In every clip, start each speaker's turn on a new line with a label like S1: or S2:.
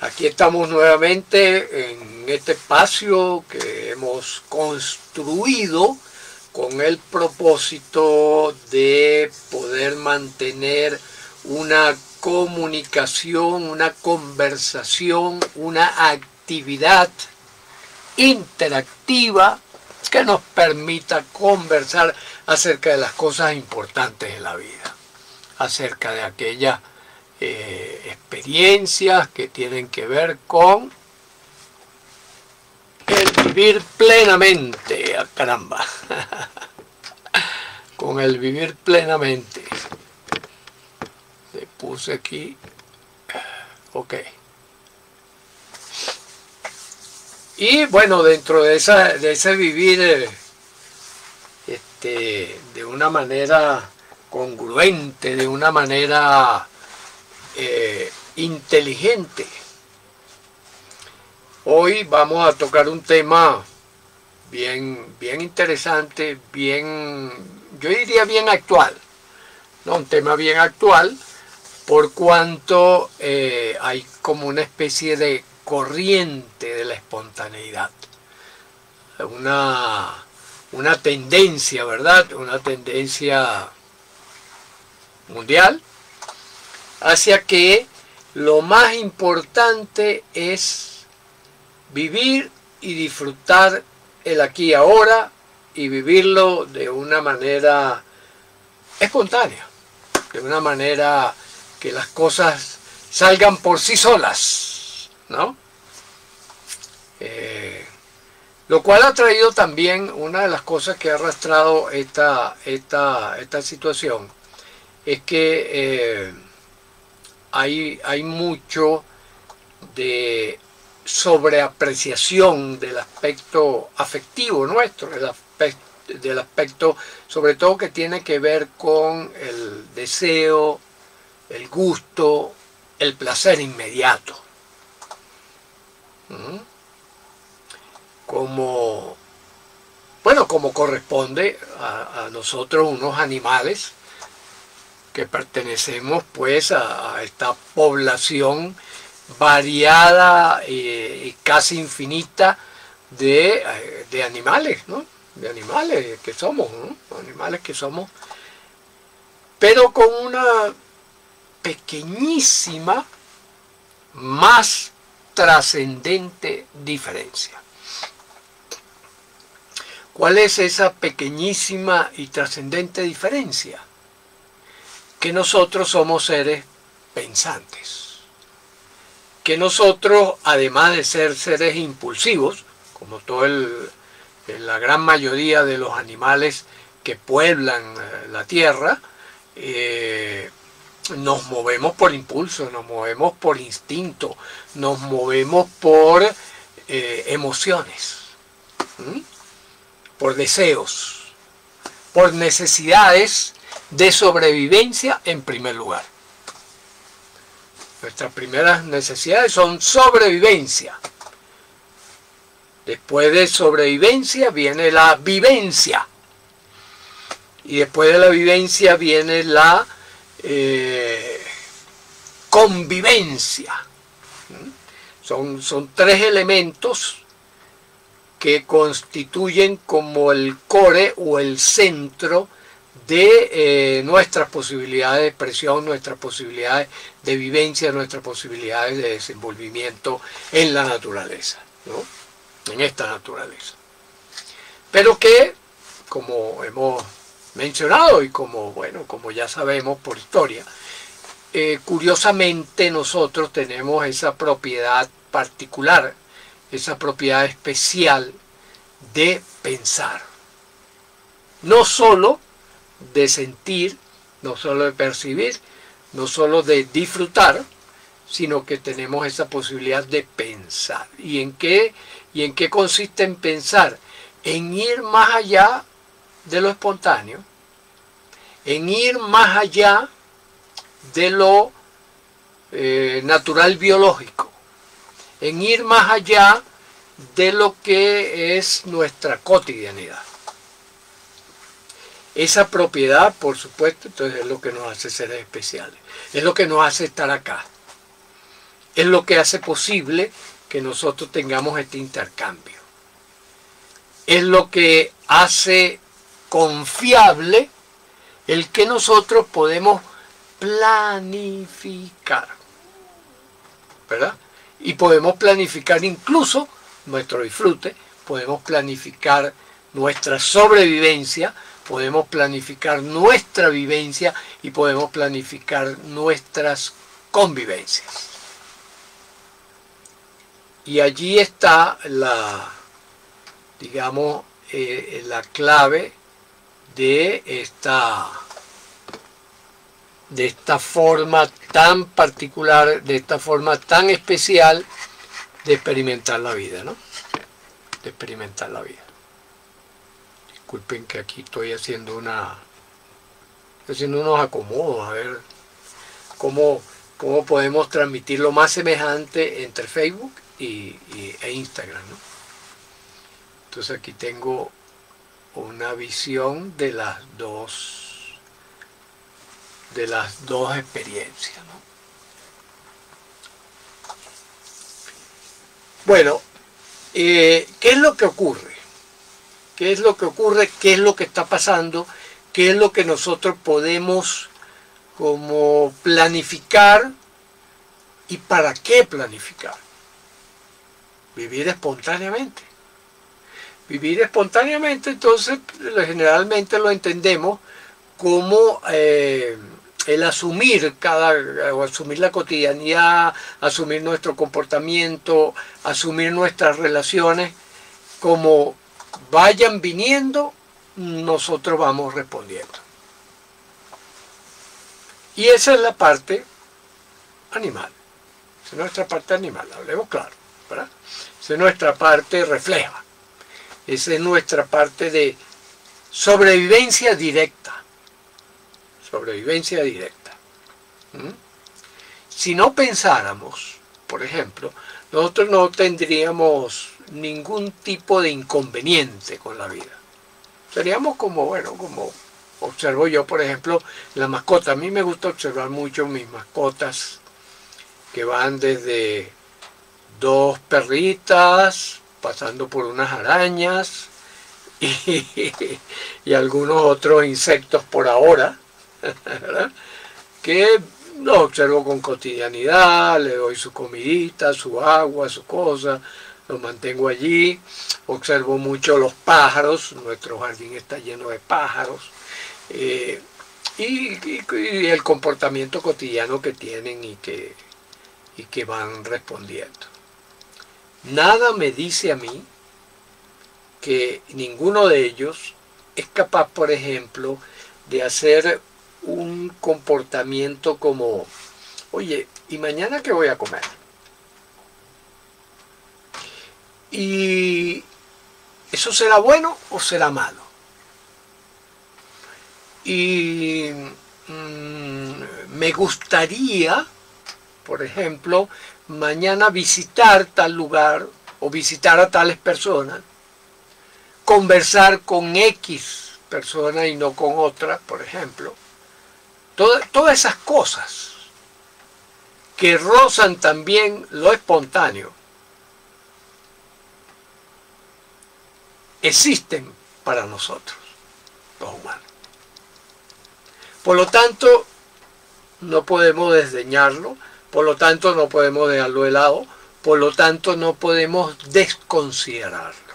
S1: Aquí estamos nuevamente en este espacio que hemos construido con el propósito de poder mantener una comunicación, una conversación, una actividad interactiva que nos permita conversar acerca de las cosas importantes de la vida, acerca de aquellas experiencias que tienen que ver con el vivir plenamente, caramba, con el vivir plenamente. Le puse aquí, ok. Y bueno, dentro de ese vivir de una manera congruente, de una manera inteligente. Hoy vamos a tocar un tema bien interesante, yo diría bien actual, ¿no? Un tema bien actual, por cuanto hay como una especie de corriente de la espontaneidad, una tendencia, ¿verdad? Una tendencia mundial hacia que lo más importante es vivir y disfrutar el aquí y ahora y vivirlo de una manera espontánea, de una manera que las cosas salgan por sí solas, ¿no? Lo cual ha traído también, una de las cosas que ha arrastrado esta situación es que hay mucho de sobreapreciación del aspecto afectivo nuestro, del aspecto sobre todo que tiene que ver con el deseo, el gusto, el placer inmediato. Como corresponde a nosotros, unos animales que pertenecemos pues a esta población variada y casi infinita de animales, ¿no? De animales que somos, ¿no? Animales que somos, pero con una pequeñísima, más trascendente diferencia. ¿Cuál es esa pequeñísima y trascendente diferencia? Que nosotros somos seres pensantes, que nosotros, además de ser seres impulsivos, como la gran mayoría de los animales que pueblan la tierra, nos movemos por impulso, nos movemos por instinto, nos movemos por emociones, por deseos, por necesidades de sobrevivencia en primer lugar. Nuestras primeras necesidades son sobrevivencia. Después de sobrevivencia viene la vivencia. Y después de la vivencia viene la convivencia. Son tres elementos que constituyen como el core o el centro de nuestras posibilidades de expresión, nuestras posibilidades de vivencia, nuestras posibilidades de desenvolvimiento en la naturaleza, ¿no? En esta naturaleza. Pero que, como hemos mencionado y como ya sabemos por historia, curiosamente nosotros tenemos esa propiedad particular, esa propiedad especial de pensar. No solo de sentir, no solo de percibir, no solo de disfrutar, sino que tenemos esa posibilidad de pensar. ¿Y en qué consiste en pensar? En ir más allá de lo espontáneo, en ir más allá de lo natural biológico, en ir más allá de lo que es nuestra cotidianidad. Esa propiedad, por supuesto, entonces es lo que nos hace seres especiales, es lo que nos hace estar acá. es lo que hace posible que nosotros tengamos este intercambio. Es lo que hace confiable el que nosotros podemos planificar, ¿verdad? Y podemos planificar incluso nuestro disfrute, podemos planificar nuestra sobrevivencia, podemos planificar nuestra vivencia y podemos planificar nuestras convivencias. Y allí está la, digamos, la clave de esta forma tan particular, de esta forma tan especial de experimentar la vida, ¿no? De experimentar la vida. Disculpen que aquí estoy haciendo unos acomodos, a ver cómo podemos transmitir lo más semejante entre Facebook e Instagram, ¿no? Entonces aquí tengo una visión de las dos experiencias, ¿no? Bueno, ¿qué es lo que ocurre? ¿Qué es lo que ocurre? ¿Qué es lo que está pasando? ¿Qué es lo que nosotros podemos como planificar? ¿Y para qué planificar? Vivir espontáneamente. Vivir espontáneamente, entonces, generalmente lo entendemos como el asumir asumir la cotidianidad, asumir nuestro comportamiento, asumir nuestras relaciones, como vayan viniendo, nosotros vamos respondiendo. Y esa es la parte animal. Esa es nuestra parte animal, hablemos claro, ¿verdad? Esa es nuestra parte refleja. Esa es nuestra parte de sobrevivencia directa. Sobrevivencia directa. Si no pensáramos, por ejemplo, nosotros no tendríamos ningún tipo de inconveniente con la vida. Seríamos como, bueno, como observo yo, por ejemplo, la mascota. A mí me gusta observar mucho mis mascotas, que van desde 2 perritas, pasando por unas arañas y algunos otros insectos por ahora, ¿verdad? Que los observo con cotidianidad, le doy su comidita, su agua, su cosa, los mantengo allí. Observo mucho los pájaros, nuestro jardín está lleno de pájaros, y el comportamiento cotidiano que tienen y que van respondiendo. Nada me dice a mí que ninguno de ellos es capaz, por ejemplo, de hacer un comportamiento como, oye, ¿y mañana qué voy a comer? ¿Y eso será bueno o será malo? Y me gustaría, por ejemplo, mañana visitar tal lugar o visitar a tales personas, conversar con X persona y no con otra, por ejemplo. Todas esas cosas que rozan también lo espontáneo existen para nosotros, los humanos. Por lo tanto, no podemos desdeñarlo, por lo tanto no podemos dejarlo de lado, por lo tanto no podemos desconsiderarlo,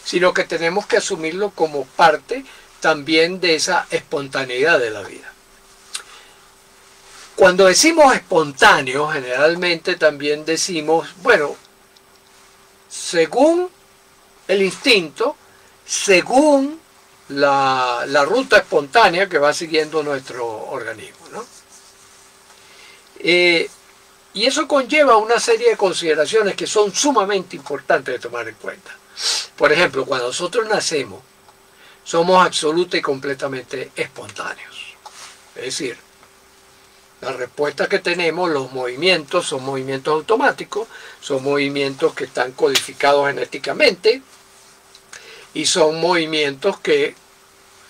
S1: sino que tenemos que asumirlo como parte también de esa espontaneidad de la vida. Cuando decimos espontáneo, generalmente también decimos, bueno, según el instinto, según la ruta espontánea que va siguiendo nuestro organismo, ¿no? Y eso conlleva una serie de consideraciones que son sumamente importantes de tomar en cuenta. Por ejemplo, cuando nosotros nacemos, somos absoluta y completamente espontáneos. Es decir, la respuesta que tenemos, los movimientos, son movimientos automáticos, son movimientos que están codificados genéticamente y son movimientos que,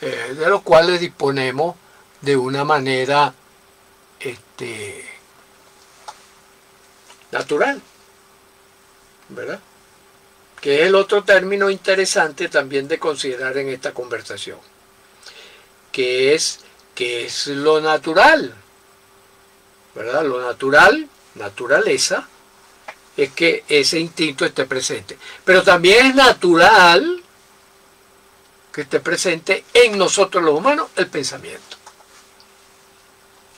S1: de los cuales disponemos de una manera natural, ¿verdad? Que es el otro término interesante también de considerar en esta conversación, que es lo natural, ¿verdad? Lo natural, naturaleza, es que ese instinto esté presente. Pero también es natural que esté presente en nosotros los humanos el pensamiento.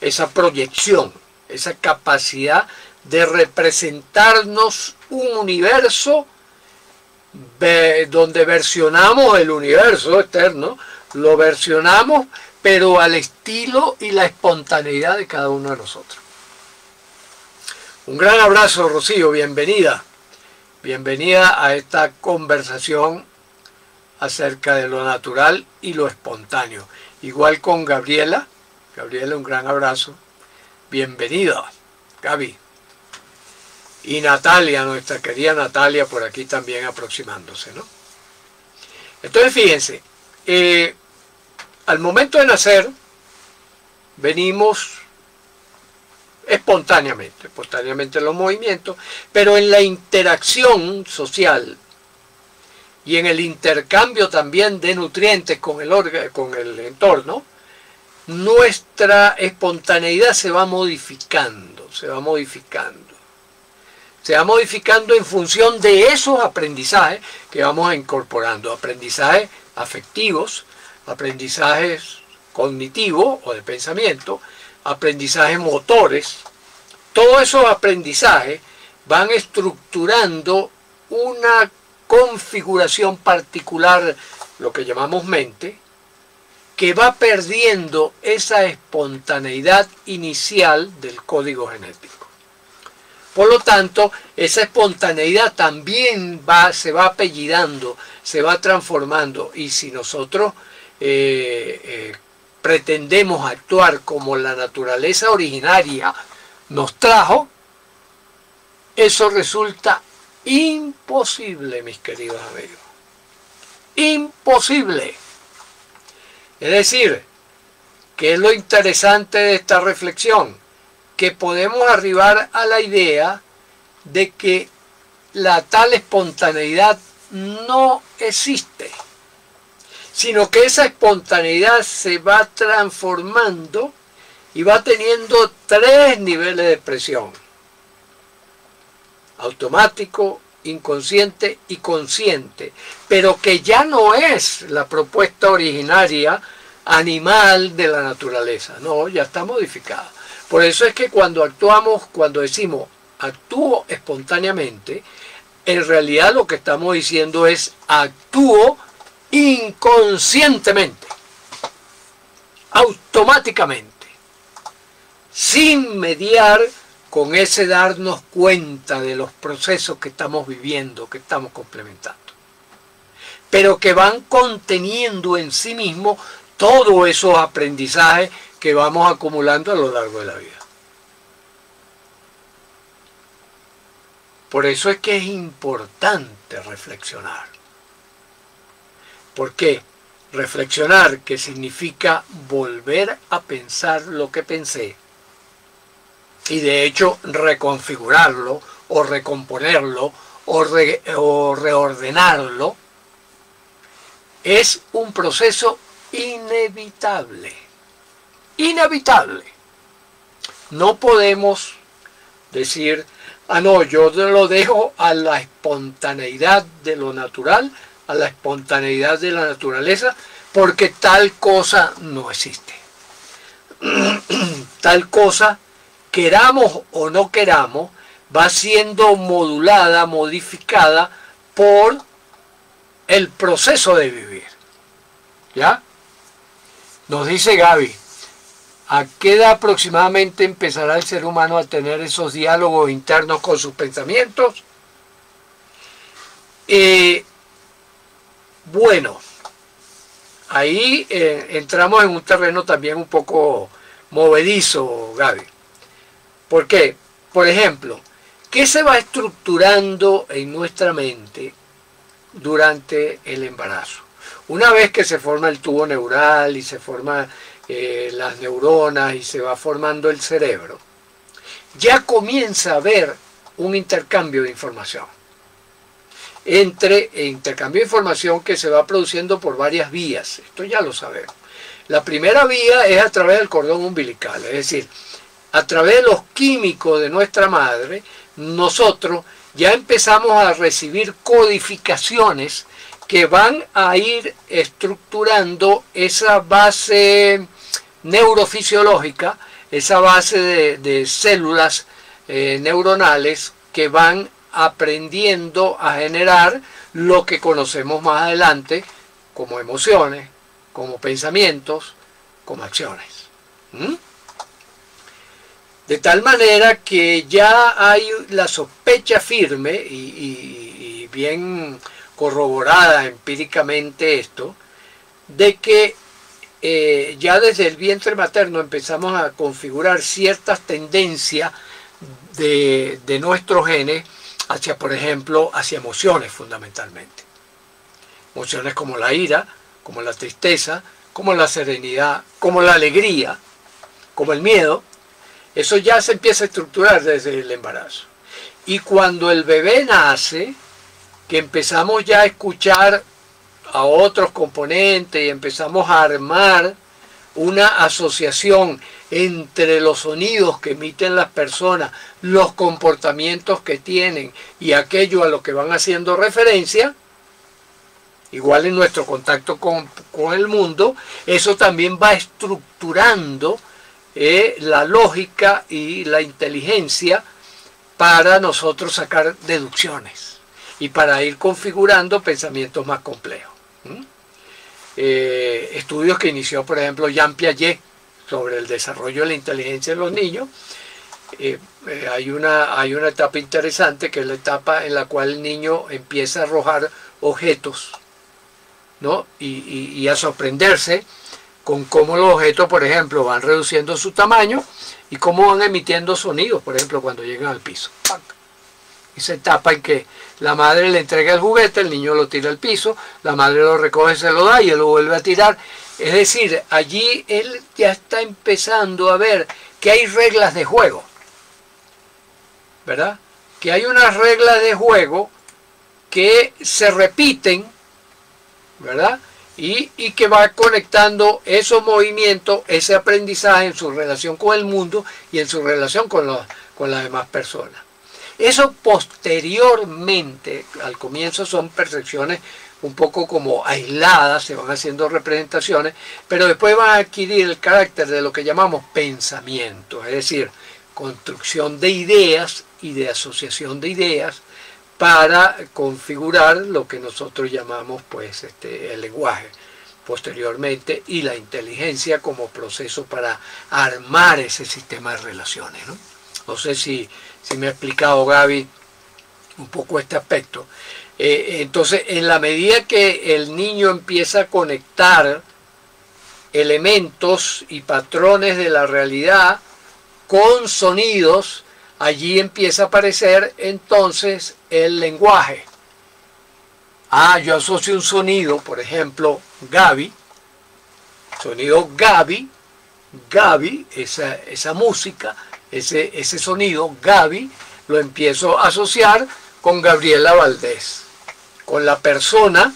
S1: Esa proyección, esa capacidad de representarnos un universo donde versionamos el universo externo, lo versionamos, pero al estilo y la espontaneidad de cada uno de nosotros. Un gran abrazo, Rocío, bienvenida. Bienvenida a esta conversación acerca de lo natural y lo espontáneo. Igual con Gabriela. Gabriela, un gran abrazo. Bienvenida, Gaby. Y Natalia, nuestra querida Natalia, por aquí también aproximándose, ¿no? Entonces, fíjense, al momento de nacer, venimos espontáneamente los movimientos, pero en la interacción social y en el intercambio también de nutrientes con el entorno, nuestra espontaneidad se va modificando, se va modificando en función de esos aprendizajes que vamos incorporando, aprendizajes afectivos, aprendizajes cognitivos o de pensamiento, aprendizajes motores. Todos esos aprendizajes van estructurando una configuración particular, lo que llamamos mente, que va perdiendo esa espontaneidad inicial del código genético. Por lo tanto, esa espontaneidad también se va apellidando, se va transformando, y si nosotros pretendemos actuar como la naturaleza originaria nos trajo, eso resulta imposible, mis queridos amigos. Imposible. Es decir, ¿qué es lo interesante de esta reflexión? Que podemos arribar a la idea de que la tal espontaneidad no existe, sino que esa espontaneidad se va transformando y va teniendo 3 niveles de expresión: automático, inconsciente y consciente, pero que ya no es la propuesta originaria animal de la naturaleza, no, ya está modificada. Por eso es que cuando decimos actúo espontáneamente, en realidad lo que estamos diciendo es actúo inconscientemente, automáticamente, sin mediar con ese darnos cuenta de los procesos que estamos viviendo, que estamos complementando, pero que van conteniendo en sí mismos todos esos aprendizajes que vamos acumulando a lo largo de la vida. Por eso es que es importante reflexionar. ¿Por qué? Reflexionar, que significa volver a pensar lo que pensé, y de hecho reconfigurarlo o recomponerlo o reordenarlo, es un proceso inevitable. Inevitable. No podemos decir, ah no, yo lo dejo a la espontaneidad de lo natural, a la espontaneidad de la naturaleza, porque tal cosa no existe. Tal cosa, queramos o no queramos, va siendo modulada, modificada por el proceso de vivir. ¿Ya? Nos dice Gaby, ¿a qué edad aproximadamente empezará el ser humano a tener esos diálogos internos con sus pensamientos? Bueno, ahí entramos en un terreno también un poco movedizo, Gaby. ¿Por qué? Por ejemplo, ¿qué se va estructurando en nuestra mente durante el embarazo? Una vez que se forma el tubo neural y se forman las neuronas y se va formando el cerebro, ya comienza a haber un intercambio de información. Intercambio de información que se va produciendo por varias vías. Esto ya lo sabemos. La primera vía es a través del cordón umbilical, es decir, a través de los químicos de nuestra madre, nosotros ya empezamos a recibir codificaciones que van a ir estructurando esa base neurofisiológica, esa base de células neuronales que van aprendiendo a generar lo que conocemos más adelante como emociones, como pensamientos, como acciones. De tal manera que ya hay la sospecha firme y bien corroborada empíricamente esto, de que ya desde el vientre materno empezamos a configurar ciertas tendencias de nuestros genes hacia, por ejemplo, hacia emociones fundamentalmente. Emociones como la ira, como la tristeza, como la serenidad, como la alegría, como el miedo. Eso ya se empieza a estructurar desde el embarazo. Y cuando el bebé nace, que empezamos ya a escuchar a otros componentes y empezamos a armar una asociación entre los sonidos que emiten las personas, los comportamientos que tienen y aquello a lo que van haciendo referencia, igual en nuestro contacto con el mundo, eso también va estructurando la lógica y la inteligencia para nosotros sacar deducciones y para ir configurando pensamientos más complejos. Estudios que inició, por ejemplo, Jean Piaget sobre el desarrollo de la inteligencia en los niños. Hay una etapa interesante, que es la etapa en la cual el niño empieza a arrojar objetos, ¿no? y a sorprenderse con cómo los objetos, por ejemplo, van reduciendo su tamaño y cómo van emitiendo sonidos, por ejemplo, cuando llegan al piso. ¡Pac! Esa etapa en que la madre le entrega el juguete, el niño lo tira al piso, la madre lo recoge, se lo da y él lo vuelve a tirar. Es decir, allí él ya está empezando a ver que hay reglas de juego, ¿verdad? Que hay unas reglas de juego que se repiten, ¿verdad? Y que va conectando esos movimientos, ese aprendizaje en su relación con el mundo y en su relación con las demás personas. Eso posteriormente, al comienzo son percepciones un poco como aisladas, se van haciendo representaciones, pero después van a adquirir el carácter de lo que llamamos pensamiento, es decir, construcción de ideas y de asociación de ideas para configurar lo que nosotros llamamos pues el lenguaje posteriormente, y la inteligencia como proceso para armar ese sistema de relaciones, ¿no? No sé si me ha explicado Gaby un poco este aspecto. Entonces, en la medida que el niño empieza a conectar elementos y patrones de la realidad con sonidos, allí empieza a aparecer entonces el lenguaje. Yo asocio un sonido, por ejemplo, Gaby, sonido Gaby, esa música, ese sonido Gaby, lo empiezo a asociar con Gabriela Valdés, con la persona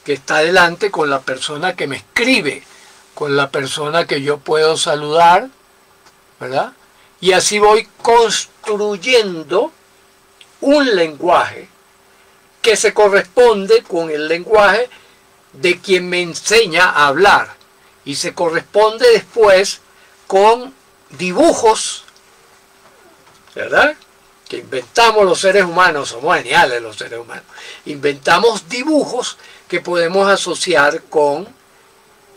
S1: que está delante, con la persona que me escribe, con la persona que yo puedo saludar, ¿verdad? Y así voy construyendo un lenguaje que se corresponde con el lenguaje de quien me enseña a hablar, y se corresponde después con dibujos, ¿verdad?, que inventamos los seres humanos. Somos geniales los seres humanos. Inventamos dibujos que podemos asociar con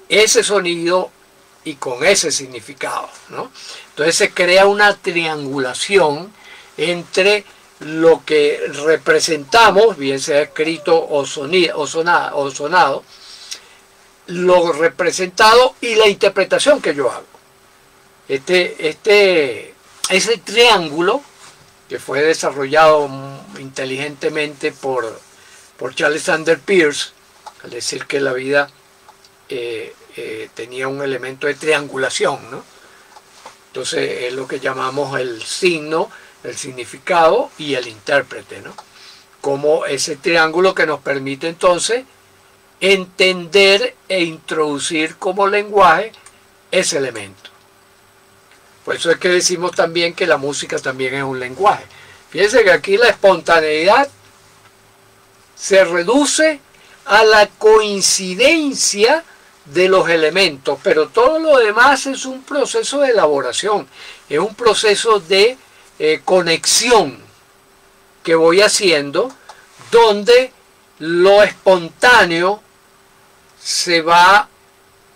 S1: ese sonido y con ese significado, ¿no? Entonces se crea una triangulación entre lo que representamos, bien sea escrito o sonado, lo representado y la interpretación que yo hago. Ese triángulo, que fue desarrollado inteligentemente por Charles Sanders Peirce, al decir que la vida tenía un elemento de triangulación, ¿no? Entonces es lo que llamamos el signo, el significado y el intérprete, ¿no? Como ese triángulo que nos permite entonces entender e introducir como lenguaje ese elemento. Por eso es que decimos también que la música también es un lenguaje. Fíjense que aquí la espontaneidad se reduce a la coincidencia de los elementos, pero todo lo demás es un proceso de elaboración, es un proceso de conexión que voy haciendo, donde lo espontáneo se va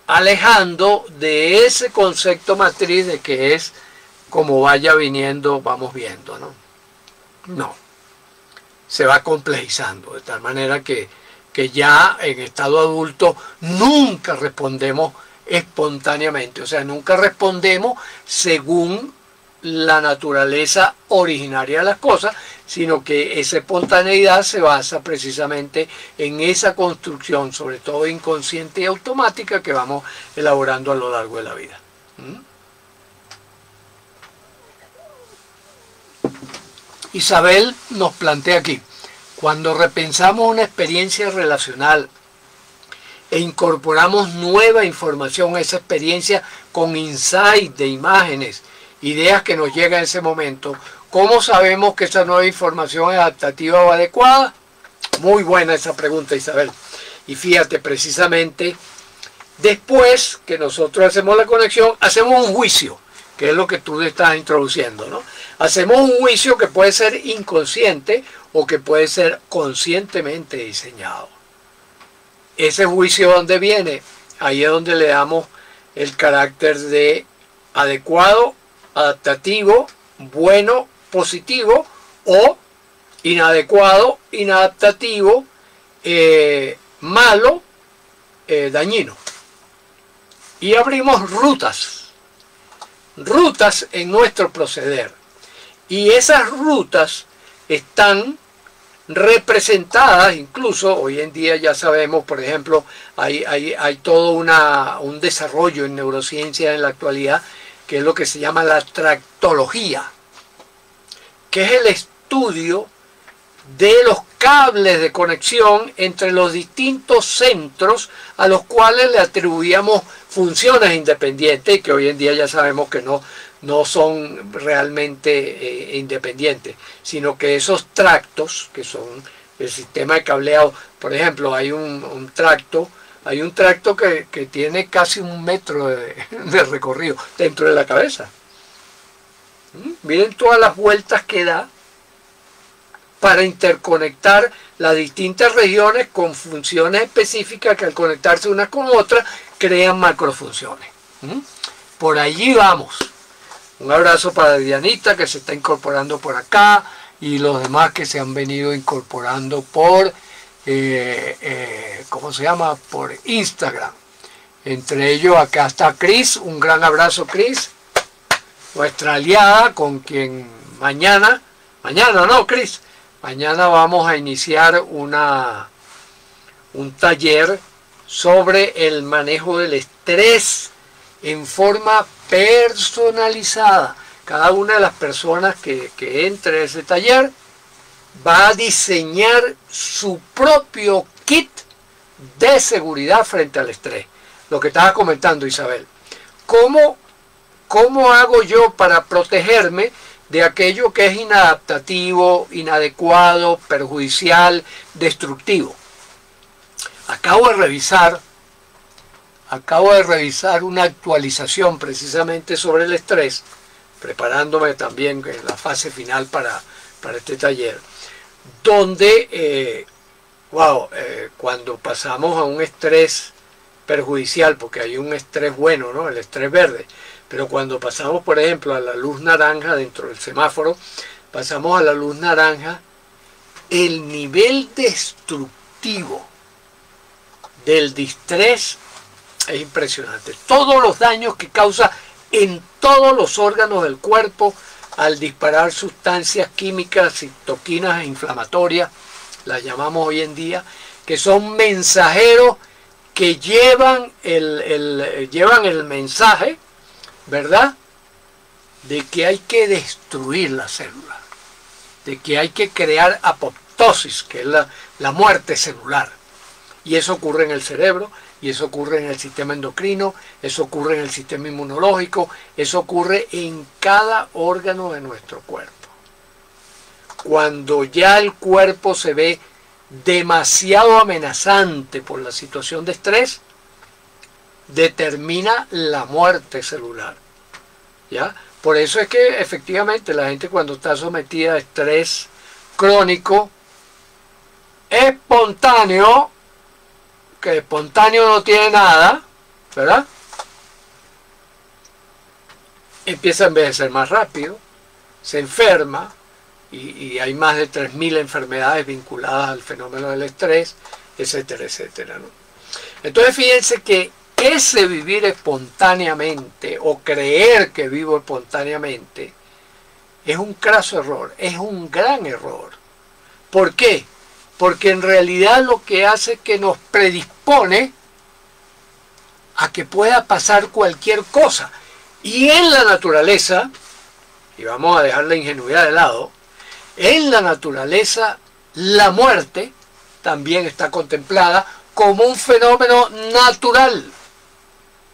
S1: alejando de ese concepto matriz de que es como vaya viniendo, vamos viendo, ¿no? No, se va complejizando, de tal manera que ya en estado adulto nunca respondemos espontáneamente, o sea, nunca respondemos según la naturaleza originaria de las cosas, sino que esa espontaneidad se basa precisamente en esa construcción, sobre todo inconsciente y automática, que vamos elaborando a lo largo de la vida. Isabel nos plantea aquí: cuando repensamos una experiencia relacional e incorporamos nueva información a esa experiencia con insight de imágenes, ideas que nos llegan en ese momento, ¿cómo sabemos que esa nueva información es adaptativa o adecuada? Muy buena esa pregunta, Isabel. Y fíjate, precisamente, después que nosotros hacemos la conexión, hacemos un juicio, que es lo que tú estás introduciendo, ¿no? Hacemos un juicio que puede ser inconsciente o que puede ser conscientemente diseñado. Ese juicio, ¿dónde viene? Ahí es donde le damos el carácter de adecuado, adaptativo, bueno, positivo, o inadecuado, inadaptativo, malo, dañino. Y abrimos rutas en nuestro proceder. Y esas rutas están representadas, incluso hoy en día ya sabemos, por ejemplo, hay todo un desarrollo en neurociencia en la actualidad, que es lo que se llama la tractología, que es el estudio de los cables de conexión entre los distintos centros a los cuales le atribuíamos funciones independientes, y que hoy en día ya sabemos que no son realmente independientes, sino que esos tractos, que son el sistema de cableado, por ejemplo, hay un tracto que tiene casi 1 metro de recorrido dentro de la cabeza. Miren todas las vueltas que da para interconectar las distintas regiones con funciones específicas que al conectarse unas con otras crean macrofunciones. Por allí vamos. Un abrazo para Dianita, que se está incorporando por acá, y los demás que se han venido incorporando por, ¿cómo se llama? Por Instagram. Entre ellos acá está Cris. Un gran abrazo, Cris, nuestra aliada, con quien mañana no, Cris, mañana vamos a iniciar un taller sobre el manejo del estrés en forma personalizada. Cada una de las personas que entre a ese taller va a diseñar su propio kit de seguridad frente al estrés. Lo que estaba comentando, Isabel. ¿Cómo hago yo para protegerme de aquello que es inadaptativo, inadecuado, perjudicial, destructivo? Acabo de revisar una actualización precisamente sobre el estrés, preparándome también en la fase final para este taller, donde cuando pasamos a un estrés perjudicial, porque hay un estrés bueno, ¿no? El estrés verde, pero cuando pasamos, por ejemplo, a la luz naranja dentro del semáforo, pasamos a la luz naranja, el nivel destructivo del distrés es impresionante. Todos los daños que causa en todos los órganos del cuerpo al disparar sustancias químicas, citoquinas e inflamatorias, las llamamos hoy en día, que son mensajeros que llevan el mensaje, ¿verdad?, de que hay que destruir la célula, de que hay que crear apoptosis, que es la muerte celular. Y eso ocurre en el cerebro, y eso ocurre en el sistema endocrino, eso ocurre en el sistema inmunológico, eso ocurre en cada órgano de nuestro cuerpo. Cuando ya el cuerpo se ve demasiado amenazante por la situación de estrés, determina la muerte celular. ¿Ya? Por eso es que efectivamente la gente cuando está sometida a estrés crónico, espontáneo, que espontáneo no tiene nada, ¿verdad? Empieza a envejecer más rápido, se enferma, y hay más de 3.000 enfermedades vinculadas al fenómeno del estrés, etcétera, etcétera, ¿no? Entonces fíjense que ese vivir espontáneamente o creer que vivo espontáneamente es un craso error, es un gran error. ¿Por qué? Porque en realidad lo que hace es que nos predispone a que pueda pasar cualquier cosa. Y en la naturaleza, y vamos a dejar la ingenuidad de lado, en la naturaleza la muerte también está contemplada como un fenómeno natural.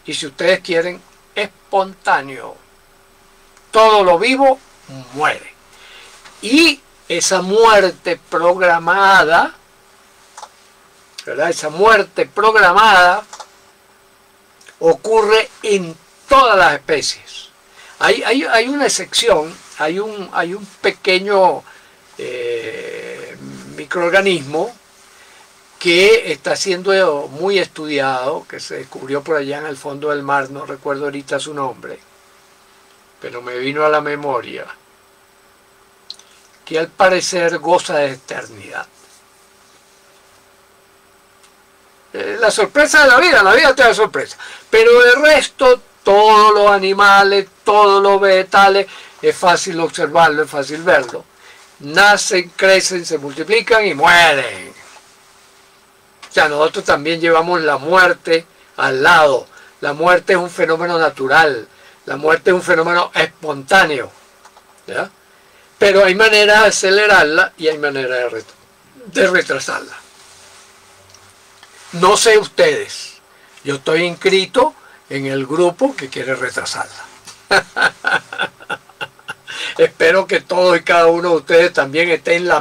S1: Y si ustedes quieren, espontáneo. Todo lo vivo muere. Y esa muerte programada, ¿verdad? Esa muerte programada ocurre en todas las especies. Hay una excepción, hay un pequeño microorganismo que está siendo muy estudiado, que se descubrió por allá en el fondo del mar, no recuerdo ahorita su nombre, pero me vino a la memoria, que al parecer goza de eternidad. La sorpresa de la vida te da sorpresa, pero el resto, todos los animales, todos los vegetales, es fácil observarlo, es fácil verlo. Nacen, crecen, se multiplican y mueren. O sea, nosotros también llevamos la muerte al lado. La muerte es un fenómeno natural, la muerte es un fenómeno espontáneo, ¿ya? Pero hay manera de acelerarla y hay manera de retrasarla. No sé ustedes, yo estoy inscrito en el grupo que quiere retrasarla. Espero que todos y cada uno de ustedes también estén en la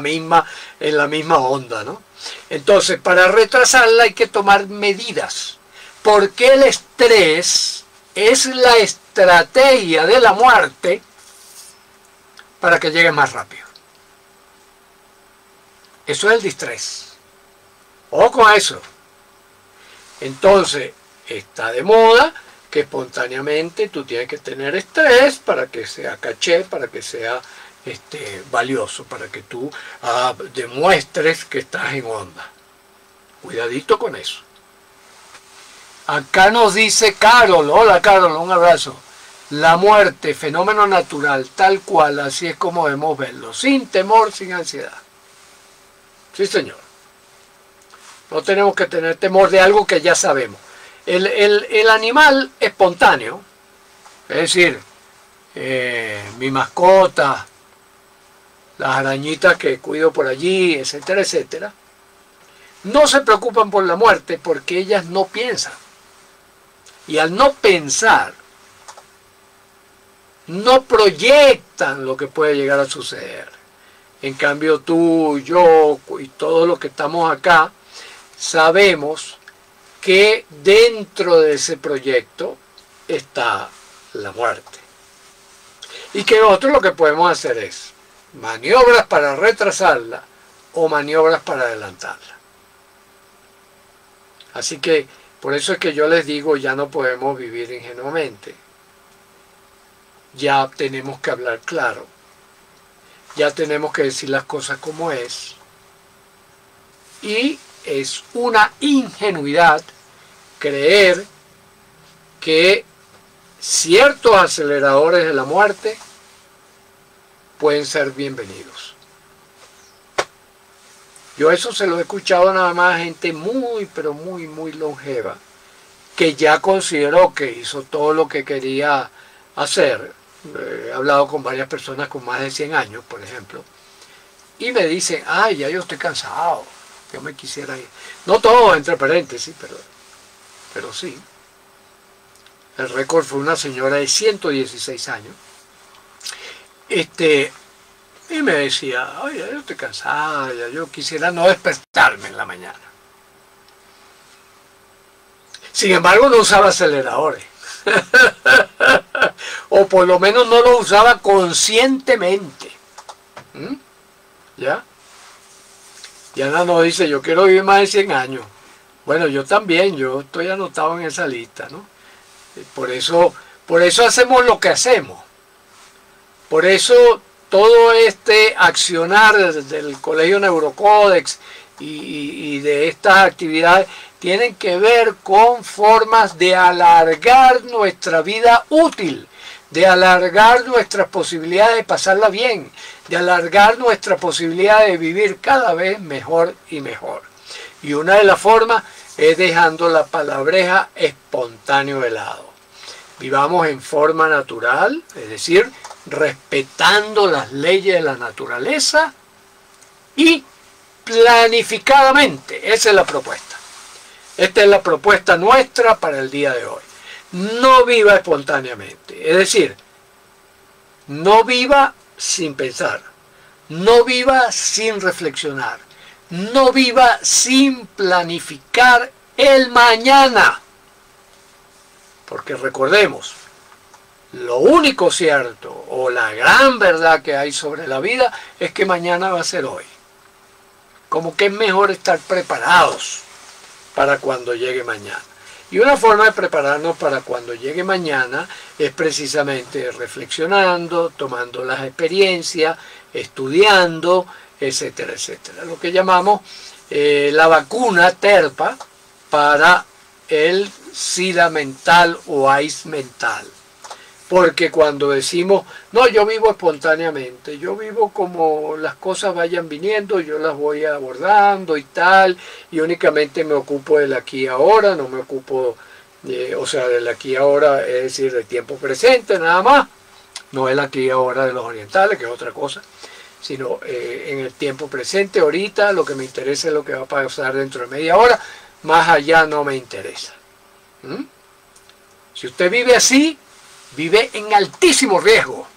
S1: misma onda, ¿no? Entonces, para retrasarla hay que tomar medidas, porque el estrés es la estrategia de la muerte para que llegue más rápido. Eso es el distrés. Ojo con eso. Entonces, está de moda que espontáneamente tú tienes que tener estrés para que sea caché, para que sea valioso, para que tú demuestres que estás en onda. Cuidadito con eso. Acá nos dice Carol, hola Carol, un abrazo. La muerte, fenómeno natural, tal cual, así es como debemos verlo, sin temor, sin ansiedad. Sí, señor. No tenemos que tener temor de algo que ya sabemos. El animal espontáneo, es decir, mi mascota, las arañitas que cuido por allí, etcétera, etcétera, no se preocupan por la muerte porque ellas no piensan. Y al no pensar, no proyectan lo que puede llegar a suceder. En cambio tú, yo y todos los que estamos acá, sabemos que dentro de ese proyecto está la muerte. Y que nosotros lo que podemos hacer es maniobras para retrasarla o maniobras para adelantarla. Así que por eso es que yo les digo, ya no podemos vivir ingenuamente. Ya tenemos que hablar claro. Ya tenemos que decir las cosas como es. Y es una ingenuidad creer que ciertos aceleradores de la muerte pueden ser bienvenidos. Yo eso se lo he escuchado nada más a gente muy, pero muy, muy longeva, que ya consideró que hizo todo lo que quería hacer He hablado con varias personas con más de 100 años, por ejemplo, y me dicen, ay, ya yo estoy cansado, yo me quisiera ir. No todo entre paréntesis, pero sí. El récord fue una señora de 116 años. Y me decía, ay, ya yo estoy cansada, ya yo quisiera no despertarme en la mañana. Sin embargo, no usaba aceleradores. O por lo menos no lo usaba conscientemente. ¿Ya? Y Ana nos dice, yo quiero vivir más de 100 años. Bueno, yo también, yo estoy anotado en esa lista, ¿no? Por eso hacemos lo que hacemos. Por eso todo este accionar del Colegio Neurocódex y de estas actividades tienen que ver con formas de alargar nuestra vida útil, de alargar nuestras posibilidades de pasarla bien, de alargar nuestra posibilidad de vivir cada vez mejor y mejor. Y una de las formas es dejando la palabreja espontáneo de lado. Vivamos en forma natural, es decir, respetando las leyes de la naturaleza y planificadamente. Esa es la propuesta. Esta es la propuesta nuestra para el día de hoy. No viva espontáneamente, es decir, no viva sin pensar, no viva sin reflexionar, no viva sin planificar el mañana. Porque recordemos, lo único cierto o la gran verdad que hay sobre la vida es que mañana va a ser hoy. Como que es mejor estar preparados para cuando llegue mañana. Y una forma de prepararnos para cuando llegue mañana es precisamente reflexionando, tomando las experiencias, estudiando, etcétera, etcétera. Lo que llamamos la vacuna TERPA para el SIDA mental o AIDS mental. Porque cuando decimos, no, yo vivo espontáneamente, yo vivo como las cosas vayan viniendo, yo las voy abordando y tal, y únicamente me ocupo del aquí y ahora, no me ocupo, del aquí y ahora, es decir, del tiempo presente nada más, no el aquí y ahora de los orientales, que es otra cosa, sino en el tiempo presente, ahorita, lo que me interesa es lo que va a pasar dentro de media hora, más allá no me interesa. Si usted vive así, vive en altísimo riesgo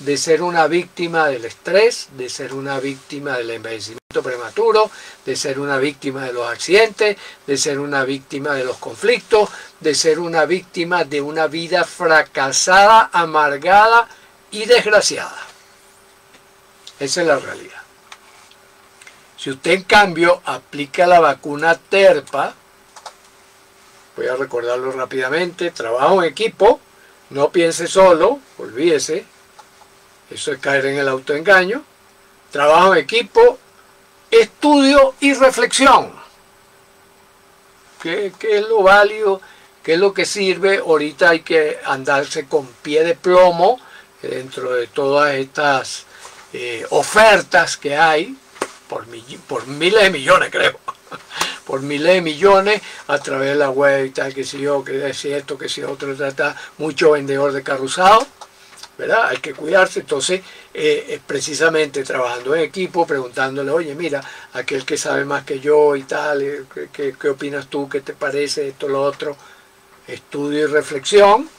S1: de ser una víctima del estrés, de ser una víctima del envejecimiento prematuro, de ser una víctima de los accidentes, de ser una víctima de los conflictos, de ser una víctima de una vida fracasada, amargada y desgraciada. Esa es la realidad. Si usted en cambio aplica la vacuna TERPA, voy a recordarlo rápidamente, trabajo en equipo, no piense solo, olvídese, eso es caer en el autoengaño, trabajo en equipo, estudio y reflexión. ¿Qué es lo válido? ¿Qué es lo que sirve? Ahorita hay que andarse con pie de plomo dentro de todas estas ofertas que hay, por miles de millones creo, por miles de millones a través de la web y tal, que si yo, que es cierto, que si otro, mucho vendedor de carro usado, ¿verdad? Hay que cuidarse. Entonces, precisamente trabajando en equipo, preguntándole, oye, mira, aquel que sabe más que yo y tal, ¿qué opinas tú? ¿Qué te parece esto, lo otro? Estudio y reflexión.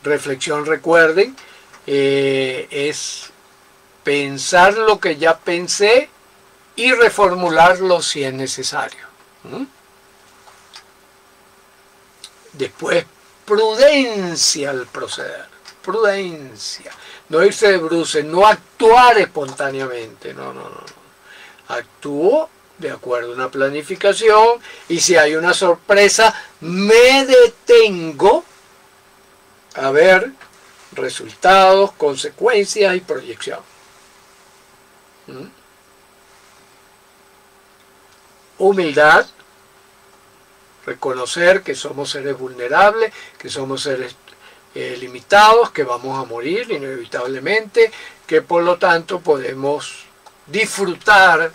S1: Reflexión, recuerden, es pensar lo que ya pensé y reformularlo si es necesario. Después, prudencia al proceder. Prudencia. No irse de bruces, no actuar espontáneamente. No. Actúo de acuerdo a una planificación y si hay una sorpresa, me detengo a ver resultados, consecuencias y proyección. Humildad, reconocer que somos seres vulnerables, que somos seres limitados, que vamos a morir inevitablemente, que por lo tanto podemos disfrutar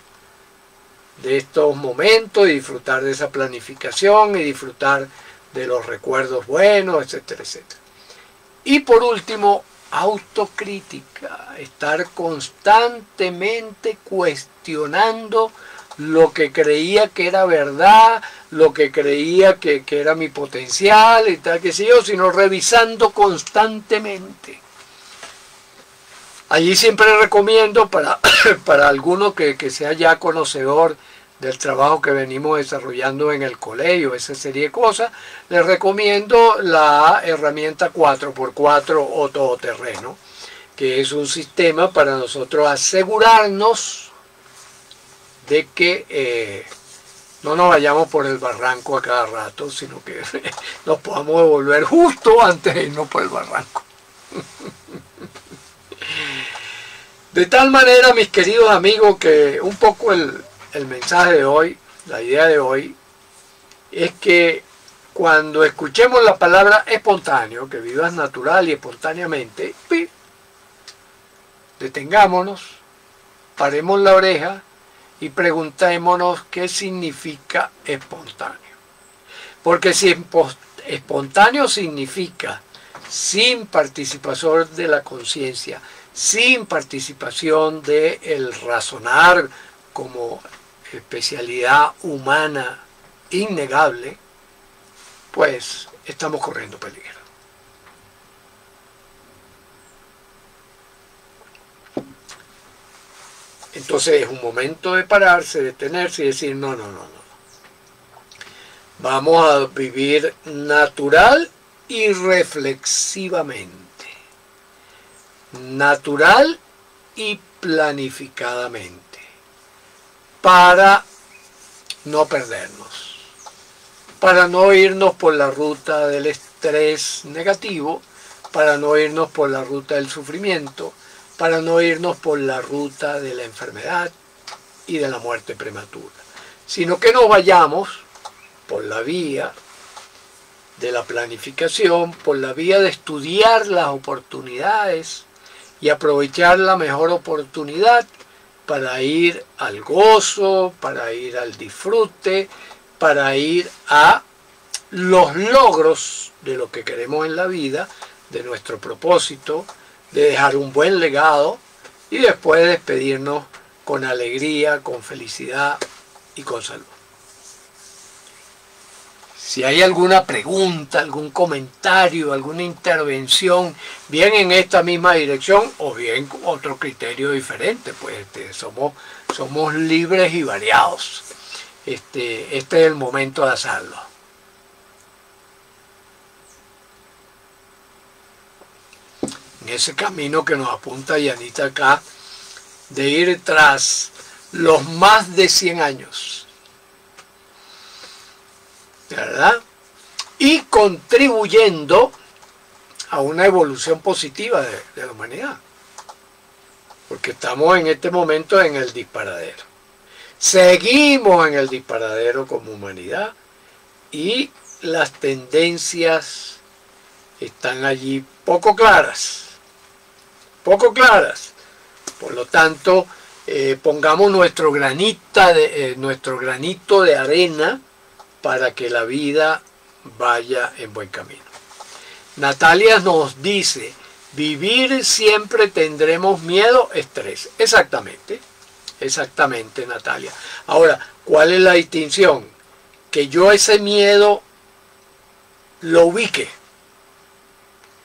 S1: de estos momentos, y disfrutar de esa planificación y disfrutar de los recuerdos buenos, etcétera, etcétera. Y por último, autocrítica, estar constantemente cuestionando lo que creía que era verdad, lo que creía que era mi potencial y tal, que sé yo, sino revisando constantemente. Allí siempre recomiendo para alguno que sea ya conocedor del trabajo que venimos desarrollando en el colegio, esa serie de cosas, les recomiendo la herramienta 4x4 o todoterreno, que es un sistema para nosotros asegurarnos de que no nos vayamos por el barranco a cada rato, sino que nos podamos devolver justo antes de irnos por el barranco. De tal manera, mis queridos amigos, que un poco el mensaje de hoy, la idea de hoy, es que cuando escuchemos la palabra espontáneo, que vivas natural y espontáneamente, detengámonos, paremos la oreja y preguntémonos qué significa espontáneo. Porque si espontáneo significa sin participación de la conciencia, sin participación del razonar como especialidad humana innegable, pues estamos corriendo peligro. Entonces es un momento de pararse, detenerse y decir, no. Vamos a vivir natural y reflexivamente. Natural y planificadamente. Para no perdernos. Para no irnos por la ruta del estrés negativo. Para no irnos por la ruta del sufrimiento. Para no irnos por la ruta de la enfermedad y de la muerte prematura, sino que nos vayamos por la vía de la planificación, por la vía de estudiar las oportunidades y aprovechar la mejor oportunidad para ir al gozo, para ir al disfrute, para ir a los logros de lo que queremos en la vida, de nuestro propósito, de dejar un buen legado y después despedirnos con alegría, con felicidad y con salud. Si hay alguna pregunta, algún comentario, alguna intervención, bien en esta misma dirección o bien con otro criterio diferente, pues somos libres y variados. Este es el momento de hacerlo. En ese camino que nos apunta Yanita acá, de ir tras los más de 100 años, ¿verdad? Y contribuyendo a una evolución positiva de la humanidad, porque estamos en este momento en el disparadero. Seguimos en el disparadero como humanidad y las tendencias están allí poco claras. Por lo tanto, pongamos nuestro granito de arena para que la vida vaya en buen camino. Natalia nos dice, vivir siempre tendremos miedo, estrés. Exactamente, Natalia. Ahora, ¿cuál es la distinción? Que yo ese miedo lo ubique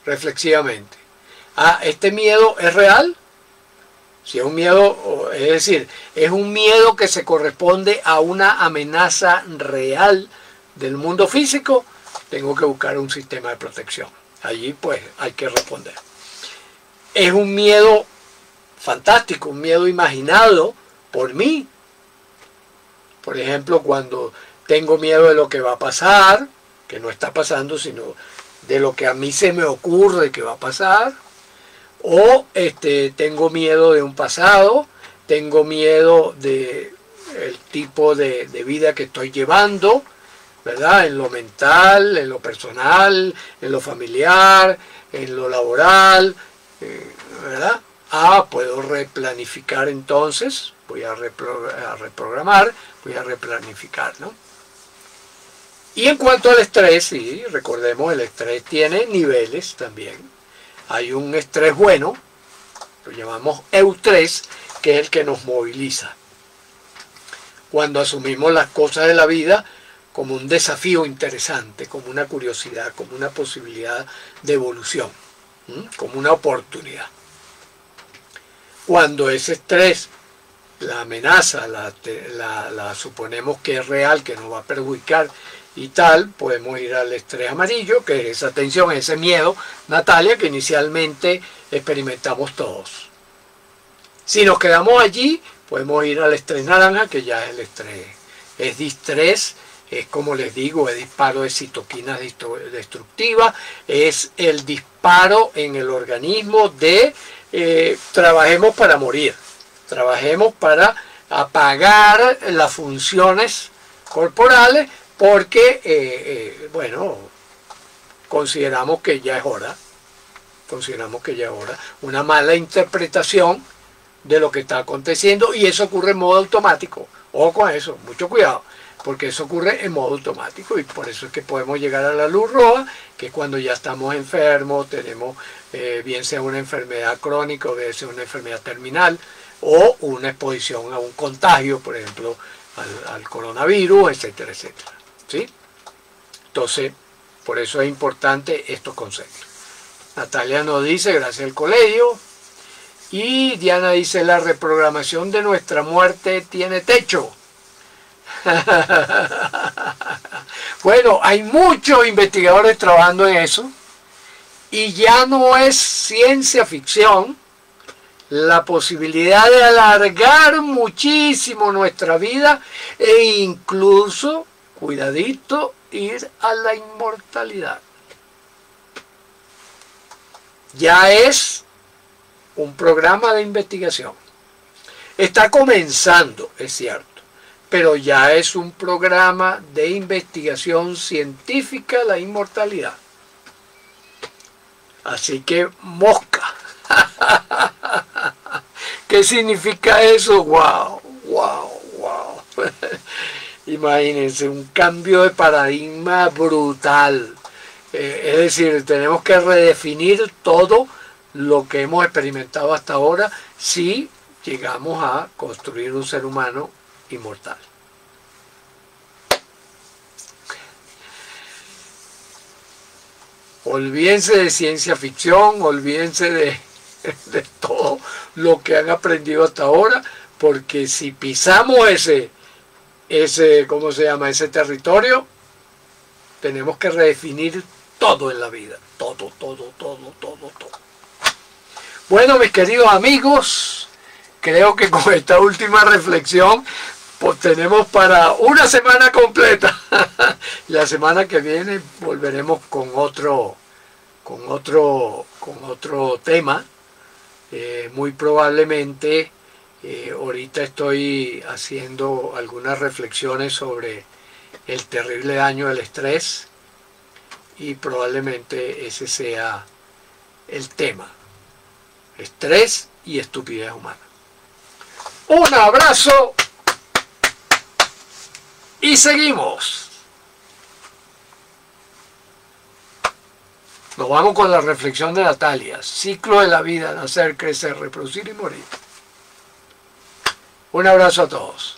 S1: reflexivamente. ¿Este miedo es real? Si es un miedo, es decir, es un miedo que se corresponde a una amenaza real del mundo físico, tengo que buscar un sistema de protección. Allí pues hay que responder. Es un miedo fantástico, un miedo imaginado por mí. Por ejemplo, cuando tengo miedo de lo que va a pasar, que no está pasando, sino de lo que a mí se me ocurre que va a pasar. O tengo miedo de un pasado, tengo miedo del tipo de vida que estoy llevando, ¿verdad? En lo mental, en lo personal, en lo familiar, en lo laboral, ¿verdad? Puedo replanificar entonces, voy a reprogramar, voy a replanificar, ¿no? Y en cuanto al estrés, sí, recordemos, el estrés tiene niveles también. hay un estrés bueno, lo llamamos eustrés, que es el que nos moviliza. Cuando asumimos las cosas de la vida como un desafío interesante, como una curiosidad, como una posibilidad de evolución, como una oportunidad. Cuando ese estrés, la amenaza, la suponemos que es real, que nos va a perjudicar y tal, podemos ir al estrés amarillo, que es esa tensión, ese miedo, Natalia, que inicialmente experimentamos todos. Si nos quedamos allí, podemos ir al estrés naranja, que ya es el estrés. Es distrés, es como les digo, es disparo de citoquinas destructivas, es el disparo en el organismo de trabajemos para morir, trabajemos para apagar las funciones corporales, porque, bueno, consideramos que ya es hora, una mala interpretación de lo que está aconteciendo, y eso ocurre en modo automático. Ojo con eso, mucho cuidado, porque eso ocurre en modo automático, y por eso es que podemos llegar a la luz roja, que es cuando ya estamos enfermos, tenemos bien sea una enfermedad crónica o bien sea una enfermedad terminal, o una exposición a un contagio, por ejemplo, al coronavirus, etcétera, etcétera. ¿Sí? Entonces, por eso es importante estos conceptos. Natalia nos dice, gracias al colegio. Y Diana dice, la reprogramación de nuestra muerte tiene techo. Bueno, hay muchos investigadores trabajando en eso. Y ya no es ciencia ficción la posibilidad de alargar muchísimo nuestra vida e incluso, cuidadito, ir a la inmortalidad. Ya es un programa de investigación. Está comenzando, es cierto, pero ya es un programa de investigación científica la inmortalidad. Así que mosca. ¿Qué significa eso? ¡Wow! ¡Wow! ¡Wow! Imagínense, un cambio de paradigma brutal. Es decir, tenemos que redefinir todo lo que hemos experimentado hasta ahora si llegamos a construir un ser humano inmortal. Olvídense de ciencia ficción, olvídense de todo lo que han aprendido hasta ahora, porque si pisamos ese ¿cómo se llama? Ese territorio, tenemos que redefinir todo en la vida. Todo. Bueno, mis queridos amigos, creo que con esta última reflexión pues tenemos para una semana completa. La semana que viene volveremos con otro tema. Muy probablemente ahorita estoy haciendo algunas reflexiones sobre el terrible daño del estrés, y probablemente ese sea el tema: estrés y estupidez humana. Un abrazo y seguimos. Nos vamos con la reflexión de Natalia. Ciclo de la vida: nacer, crecer, reproducir y morir. Un abrazo a todos.